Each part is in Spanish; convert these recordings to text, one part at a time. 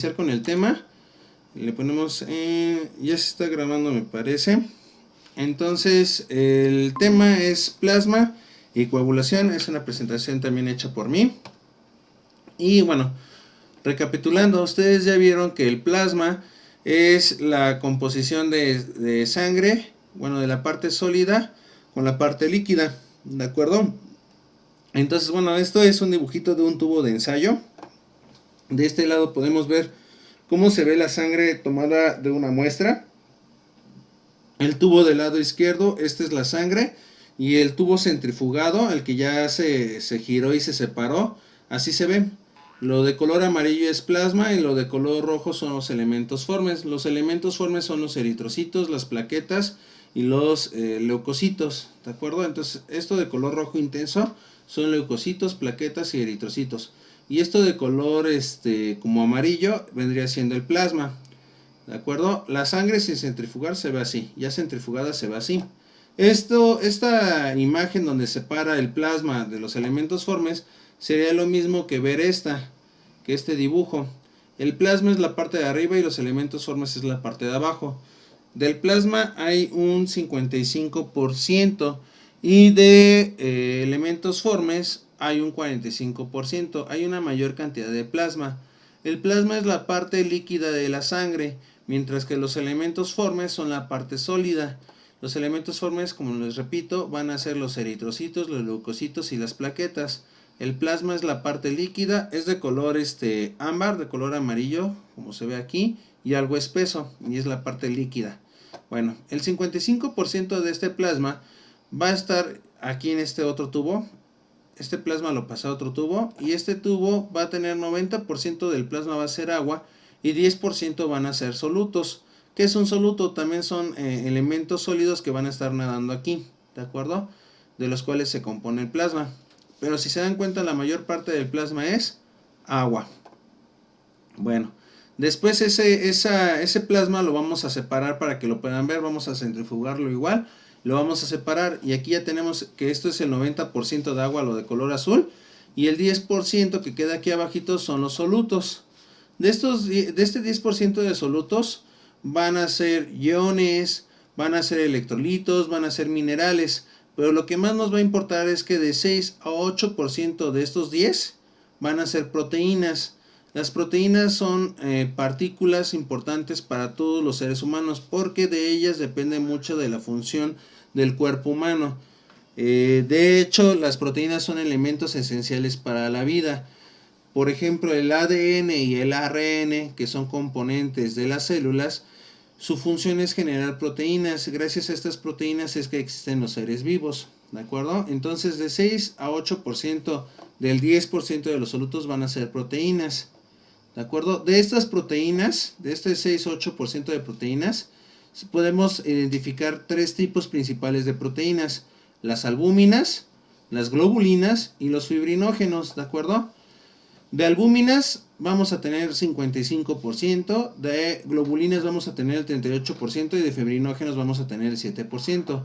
Iniciar con el tema. Le ponemos ya se está grabando, me parece. Entonces el tema es plasma y coagulación. Es una presentación también hecha por mí. Y bueno, recapitulando, ustedes ya vieron que el plasma es la composición de sangre, bueno, de la parte sólida con la parte líquida, ¿de acuerdo? Entonces, bueno, esto es un dibujito de un tubo de ensayo. De este lado podemos ver cómo se ve la sangre tomada de una muestra. El tubo del lado izquierdo, esta es la sangre, y el tubo centrifugado, el que ya se giró y se separó, así se ve. Lo de color amarillo es plasma y lo de color rojo son los elementos formes. Los elementos formes son los eritrocitos, las plaquetas y los leucocitos, ¿de acuerdo? Entonces esto de color rojo intenso son leucocitos, plaquetas y eritrocitos. Y esto de color como amarillo vendría siendo el plasma. ¿De acuerdo? La sangre sin centrifugar se ve así, ya centrifugada se ve así. Esta imagen donde separa el plasma de los elementos formes sería lo mismo que ver que este dibujo. El plasma es la parte de arriba y los elementos formes es la parte de abajo. Del plasma hay un 55% y de elementos formes hay un 45%. Hay una mayor cantidad de plasma. El plasma es la parte líquida de la sangre, mientras que los elementos formes son la parte sólida. Los elementos formes, como les repito, van a ser los eritrocitos, los leucocitos y las plaquetas. El plasma es la parte líquida, es de color ámbar, de color amarillo, como se ve aquí, y algo espeso, y es la parte líquida. Bueno, el 55% de este plasma va a estar aquí en este otro tubo. Este plasma lo pasa a otro tubo, y este tubo va a tener 90% del plasma va a ser agua, y 10% van a ser solutos. ¿Qué es un soluto? También son elementos sólidos que van a estar nadando aquí, ¿de acuerdo? De los cuales se compone el plasma. Pero si se dan cuenta, la mayor parte del plasma es agua. Bueno, después ese plasma lo vamos a separar para que lo puedan ver. Vamos a centrifugarlo igual. Lo vamos a separar y aquí ya tenemos que esto es el 90% de agua, lo de color azul. Y el 10% que queda aquí abajito son los solutos. De este 10% de solutos van a ser iones, van a ser electrolitos, van a ser minerales. Pero lo que más nos va a importar es que de 6 a 8% de estos 10 van a ser proteínas. Las proteínas son partículas importantes para todos los seres humanos porque de ellas depende mucho de la función del cuerpo humano. De hecho, las proteínas son elementos esenciales para la vida. Por ejemplo, el ADN y el ARN, que son componentes de las células, su función es generar proteínas. Gracias a estas proteínas es que existen los seres vivos, ¿de acuerdo? Entonces, de 6 a 8% del 10% de los solutos van a ser proteínas, ¿de acuerdo? De estas proteínas, de este 6-8% de proteínas, podemos identificar tres tipos principales de proteínas: las albúminas, las globulinas y los fibrinógenos, ¿de acuerdo? De albúminas vamos a tener 55%, de globulinas vamos a tener el 38% y de fibrinógenos vamos a tener el 7%.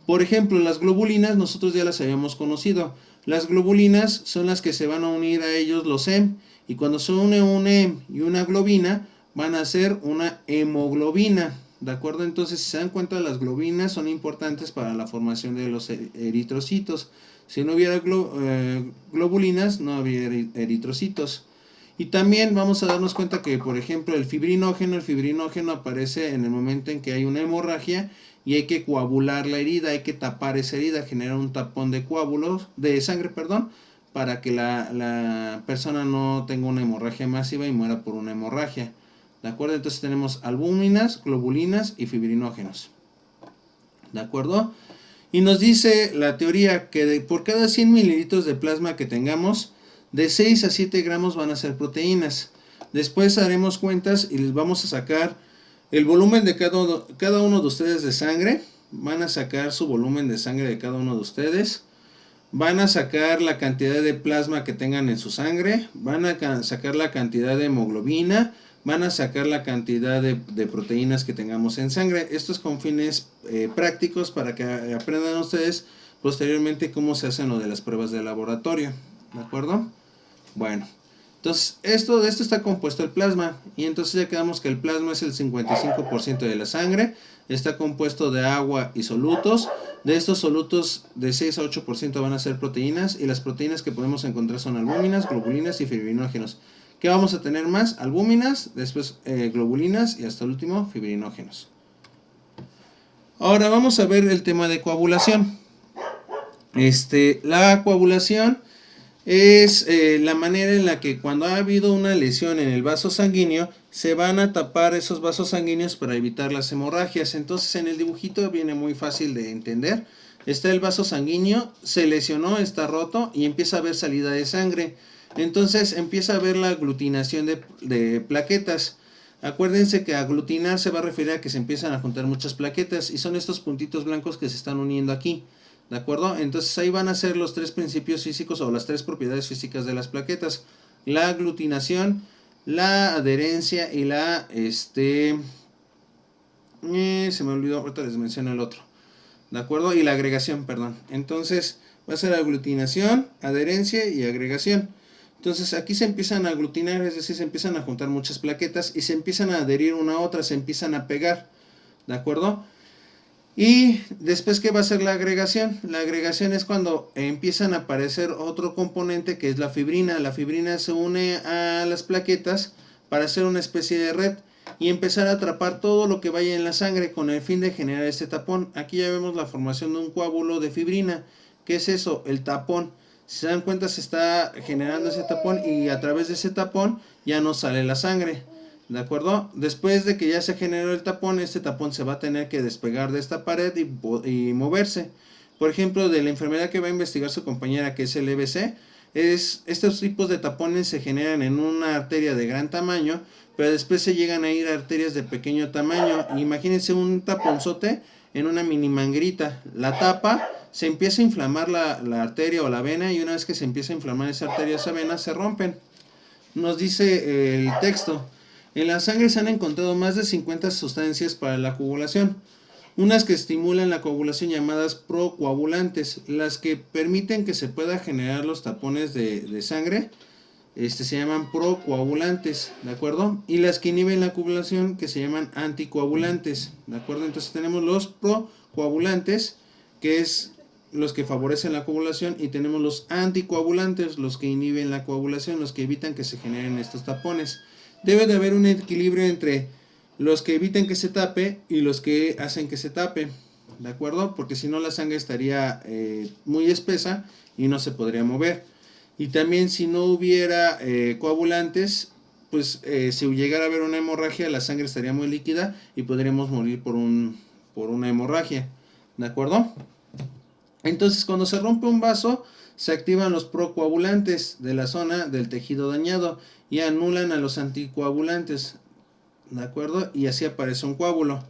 Por ejemplo, las globulinas nosotros ya las habíamos conocido. Las globulinas son las que se van a unir a ellos los hem, y cuando se une un hem y una globina van a ser una hemoglobina, ¿de acuerdo? Entonces, si se dan cuenta, las globinas son importantes para la formación de los eritrocitos. Si no hubiera globulinas, no habría eritrocitos. Y también vamos a darnos cuenta que, por ejemplo, el fibrinógeno aparece en el momento en que hay una hemorragia y hay que coagular la herida, hay que tapar esa herida, generar un tapón de coágulos, de sangre, perdón, para que la persona no tenga una hemorragia masiva y muera por una hemorragia. ¿De acuerdo? Entonces tenemos albúminas, globulinas y fibrinógenos. ¿De acuerdo? Y nos dice la teoría que por cada 100 mililitros de plasma que tengamos, de 6 a 7 gramos van a ser proteínas. Después haremos cuentas y les vamos a sacar el volumen de cada uno de ustedes de sangre. Van a sacar su volumen de sangre de cada uno de ustedes. Van a sacar la cantidad de plasma que tengan en su sangre. Van a sacar la cantidad de hemoglobina. Van a sacar la cantidad de proteínas que tengamos en sangre. Esto es con fines prácticos para que aprendan ustedes posteriormente cómo se hacen lo de las pruebas de laboratorio. ¿De acuerdo? Bueno, Entonces, de esto está compuesto el plasma, y entonces ya quedamos que el plasma es el 55% de la sangre, está compuesto de agua y solutos. De estos solutos, de 6 a 8% van a ser proteínas, y las proteínas que podemos encontrar son albúminas, globulinas y fibrinógenos. ¿Qué vamos a tener más? Albúminas, después globulinas y hasta el último fibrinógenos. Ahora vamos a ver el tema de coagulación. La coagulación es la manera en la que cuando ha habido una lesión en el vaso sanguíneo se van a tapar esos vasos sanguíneos para evitar las hemorragias. Entonces en el dibujito viene muy fácil de entender. Está el vaso sanguíneo, se lesionó, está roto y empieza a haber salida de sangre. Entonces empieza a haber la aglutinación de plaquetas. Acuérdense que aglutinar se va a referir a que se empiezan a juntar muchas plaquetas y son estos puntitos blancos que se están uniendo aquí. ¿De acuerdo? Entonces ahí van a ser los tres principios físicos o las tres propiedades físicas de las plaquetas. La aglutinación, la adherencia y la... se me olvidó, ahorita les menciono el otro. ¿De acuerdo? Y la agregación, perdón. Entonces va a ser aglutinación, adherencia y agregación. Entonces aquí se empiezan a aglutinar, es decir, se empiezan a juntar muchas plaquetas y se empiezan a adherir una a otra, se empiezan a pegar. ¿De acuerdo? Y después, ¿qué va a ser la agregación? La agregación es cuando empiezan a aparecer otro componente que es la fibrina. La fibrina se une a las plaquetas para hacer una especie de red y empezar a atrapar todo lo que vaya en la sangre con el fin de generar este tapón. Aquí ya vemos la formación de un coágulo de fibrina. ¿Qué es eso? El tapón. Si se dan cuenta, se está generando ese tapón y a través de ese tapón ya no sale la sangre. ¿De acuerdo? Después de que ya se generó el tapón, este tapón se va a tener que despegar de esta pared y moverse. Por ejemplo, de la enfermedad que va a investigar su compañera, que es el EBC, estos tipos de tapones se generan en una arteria de gran tamaño, pero después se llegan a ir a arterias de pequeño tamaño. Imagínense un taponzote en una mini manguerita. La tapa, se empieza a inflamar la arteria o la vena, y una vez que se empieza a inflamar esa arteria o esa vena, se rompen. Nos dice el texto: en la sangre se han encontrado más de 50 sustancias para la coagulación, unas que estimulan la coagulación llamadas procoagulantes, las que permiten que se pueda generar los tapones de sangre, se llaman procoagulantes, ¿de acuerdo? Y las que inhiben la coagulación, que se llaman anticoagulantes, ¿de acuerdo? Entonces tenemos los procoagulantes, que es los que favorecen la coagulación, y tenemos los anticoagulantes, los que inhiben la coagulación, los que evitan que se generen estos tapones. Debe de haber un equilibrio entre los que evitan que se tape y los que hacen que se tape, ¿de acuerdo? Porque si no, la sangre estaría muy espesa y no se podría mover. Y también, si no hubiera coagulantes, pues si llegara a haber una hemorragia, la sangre estaría muy líquida y podríamos morir por una hemorragia, ¿de acuerdo? Entonces, cuando se rompe un vaso, se activan los procoagulantes de la zona del tejido dañado y anulan a los anticoagulantes, ¿de acuerdo? Y así aparece un coágulo.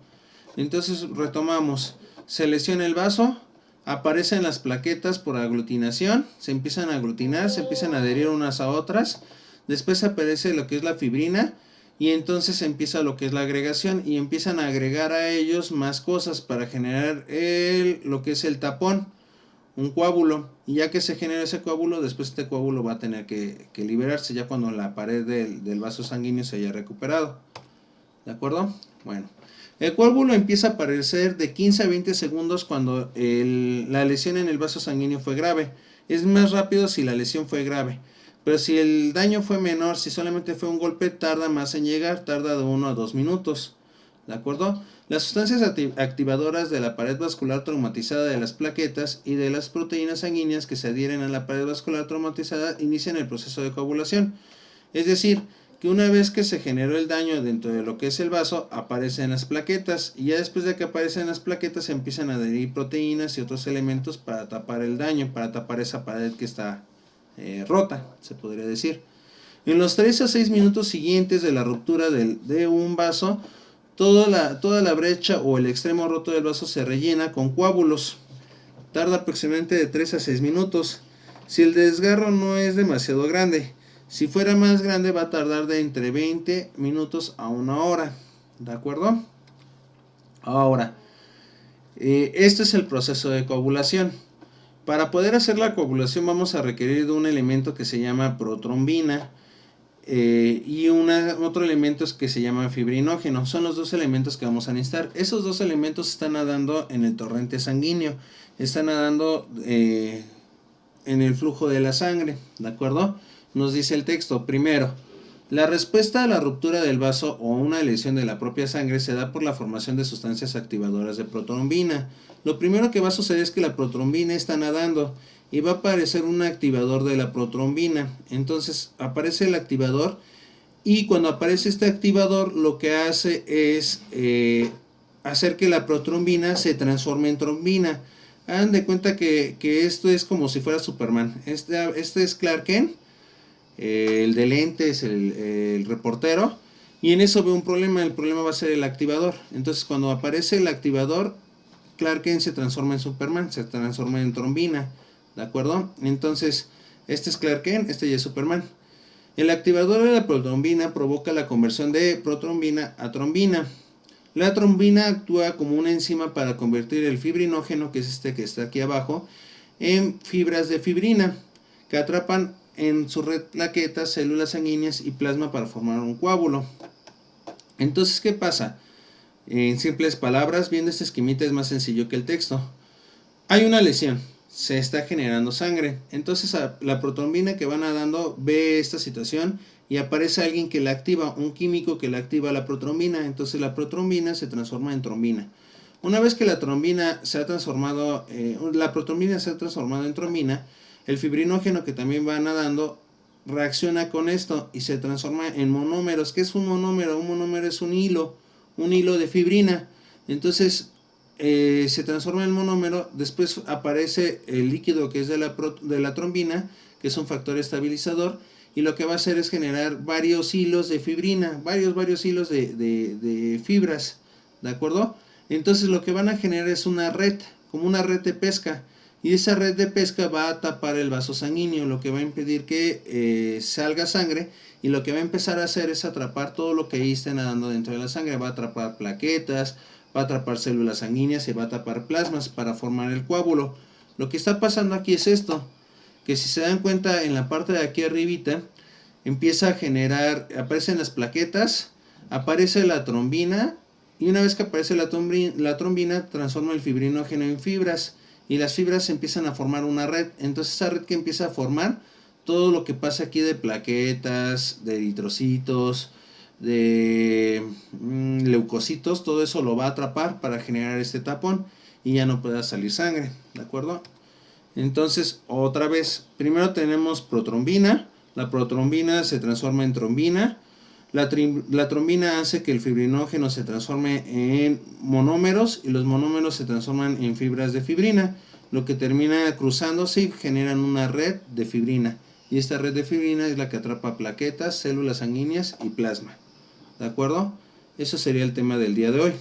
Entonces retomamos: se lesiona el vaso, aparecen las plaquetas por aglutinación, se empiezan a aglutinar, se empiezan a adherir unas a otras, después aparece lo que es la fibrina, y entonces empieza lo que es la agregación, y empiezan a agregar a ellos más cosas para generar lo que es el tapón, un coágulo. Y ya que se genera ese coágulo, después este coágulo va a tener que liberarse ya cuando la pared del vaso sanguíneo se haya recuperado, ¿de acuerdo? Bueno, el coágulo empieza a aparecer de 15 a 20 segundos cuando la lesión en el vaso sanguíneo fue grave. Es más rápido si la lesión fue grave, pero si el daño fue menor, si solamente fue un golpe, tarda más en llegar, tarda de 1 a 2 minutos, ¿de acuerdo? Las sustancias activadoras de la pared vascular traumatizada de las plaquetas y de las proteínas sanguíneas que se adhieren a la pared vascular traumatizada inician el proceso de coagulación. Es decir, que una vez que se generó el daño dentro de lo que es el vaso, aparecen las plaquetas, y ya después de que aparecen las plaquetas se empiezan a adherir proteínas y otros elementos para tapar el daño, para tapar esa pared que está rota, se podría decir. En los 3 a 6 minutos siguientes de la ruptura de un vaso, toda la brecha o el extremo roto del vaso se rellena con coágulos. Tarda aproximadamente de 3 a 6 minutos. Si el desgarro no es demasiado grande, si fuera más grande va a tardar de entre 20 minutos a 1 hora, ¿de acuerdo? Ahora, este es el proceso de coagulación. Para poder hacer la coagulación vamos a requerir de un elemento que se llama protrombina. y otro elemento es que se llama fibrinógeno. Son los dos elementos que vamos a necesitar. Esos dos elementos están nadando en el torrente sanguíneo, están nadando en el flujo de la sangre, ¿de acuerdo? Nos dice el texto, primero, la respuesta a la ruptura del vaso o una lesión de la propia sangre se da por la formación de sustancias activadoras de protrombina. Lo primero que va a suceder es que la protrombina está nadando y va a aparecer un activador de la protrombina. Entonces aparece el activador y cuando aparece este activador lo que hace es hacer que la protrombina se transforme en trombina. Hagan de cuenta que esto es como si fuera Superman. Este es Clark Kent, el de lentes, el reportero, y en eso ve un problema. El problema va a ser el activador. Entonces cuando aparece el activador, Clark Kent se transforma en Superman, se transforma en trombina, ¿de acuerdo? Entonces este es Clark Kent, este ya es Superman. El activador de la protrombina provoca la conversión de protrombina a trombina. La trombina actúa como una enzima para convertir el fibrinógeno, que es este que está aquí abajo, en fibras de fibrina, que atrapan en su red plaquetas, células sanguíneas y plasma para formar un coágulo. Entonces, ¿qué pasa? En simples palabras, viendo este esquemita es más sencillo que el texto. Hay una lesión, se está generando sangre. Entonces la protrombina que va nadando ve esta situación y aparece alguien que la activa, un químico que la activa la protrombina. Entonces la protrombina se transforma en trombina. Una vez que la trombina se ha transformado, la protrombina se ha transformado en trombina, el fibrinógeno que también va nadando reacciona con esto y se transforma en monómeros. ¿Qué es un monómero? Un monómero es un hilo de fibrina. Entonces se transforma en monómero, después aparece el líquido que es de la trombina, que es un factor estabilizador, y lo que va a hacer es generar varios hilos de fibrina, varios hilos de fibras, ¿de acuerdo? Entonces lo que van a generar es una red, como una red de pesca, y esa red de pesca va a tapar el vaso sanguíneo, lo que va a impedir que salga sangre, y lo que va a empezar a hacer es atrapar todo lo que ahí esté nadando dentro de la sangre. Va a atrapar plaquetas, va a atrapar células sanguíneas y va a atrapar plasmas para formar el coágulo. Lo que está pasando aquí es esto, que si se dan cuenta en la parte de aquí arribita, empieza a generar, aparecen las plaquetas, aparece la trombina, y una vez que aparece la trombina transforma el fibrinógeno en fibras, y las fibras empiezan a formar una red. Entonces esa red que empieza a formar todo lo que pasa aquí de plaquetas, de eritrocitos, de leucocitos, todo eso lo va a atrapar para generar este tapón y ya no pueda salir sangre, ¿de acuerdo? Entonces, otra vez, primero tenemos protrombina, la protrombina se transforma en trombina, la trombina hace que el fibrinógeno se transforme en monómeros y los monómeros se transforman en fibras de fibrina, lo que termina cruzándose y generan una red de fibrina. Y esta red de fibrina es la que atrapa plaquetas, células sanguíneas y plasma. ¿De acuerdo? Eso sería el tema del día de hoy.